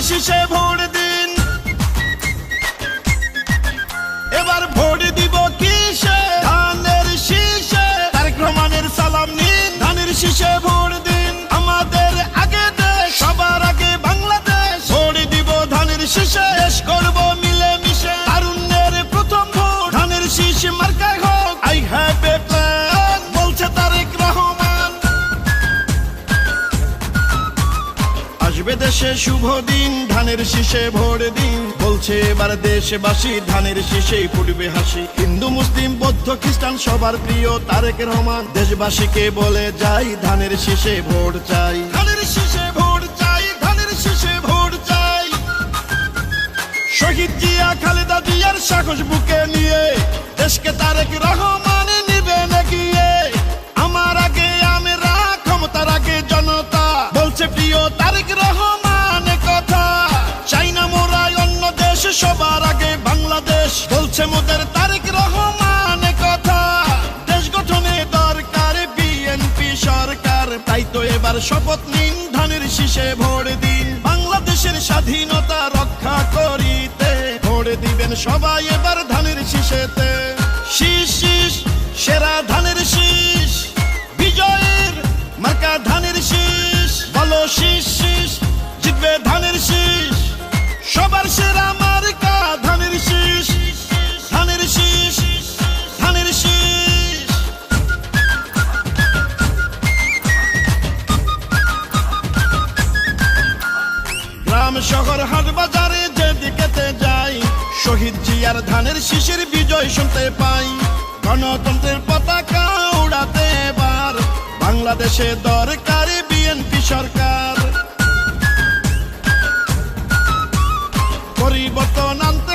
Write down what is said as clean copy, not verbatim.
শীষে ভোট দিন। এবার ভোট দিব কিসে? ধানের শীষে। তারেক রহমানের সালাম নিন, ধানের শীষে ভোট দিন। আমাদের আগে দেশ, সবার আগে বাংলাদেশ। ভোট দিব ধানের শীষে, দেশ করব মিলে মিশে। তারুণ্যের প্রথম ভোট ধানের শীষ মার্কায় হোক। আই হ্যাভ এ প্ল্যান বলছে তারেক রহমান। আসবে দেশে শুভ দিন, ধানের শীষে ভোট দিন। বলছে এবার দেশবাসী ধানের শীষেই ফুটবে হাসি। হিন্দু মুসলিম বৌদ্ধ খ্রিস্টান সবার প্রিয় তারেক রহমান। দেশবাসীকে বলে যাই ধানের শীষে ভোট চাই। ধানের শীষে ভোট চাই, ধানের শীষে ভোট চাই। শহীদ জিয়া খালেদা জিয়ার সাহস বুকে নিয়ে দেশকে তারেক রহমান নিবেন এগিয়ে। আমার আগে আমরা, ক্ষমতার আগে জনতা, বলছে প্রিয় তারেক রহমান কথা। চাই না মোরা অন্য দেশ, সবার আগে বাংলাদেশ, বলছে মোদের তারেক রহমান কথা। দেশ গঠনে দরকার বিএনপি সরকার, তাই তো এবার শপথ নিন ধানের শীষে ভোট দিন। বাংলাদেশের স্বাধীনতা রক্ষা করিতে ভোট দিবেন সবাই এবার ধানের শীষেতে। শীষ শীষ সেরা ধানের শীষ, বিজয়ের মার্কা ধানের শীষ। বলো শীষ শীষ, জিতবে ধানের শীষ। সবার সেরা মার্কা ধানের শীষ, ধানের শীষ, ধানের শীষ। গ্রাম শহর হাট বাজারে যেদিকেতে যাই, শহীদ জিয়ার ধানের শীষের বিজয় শুনতে পাই। গণতন্ত্রের পতাকা উড়াতে এবার বাংলাদেশে দরকার বিএনপি সরকার। পরিবর্তন আনতে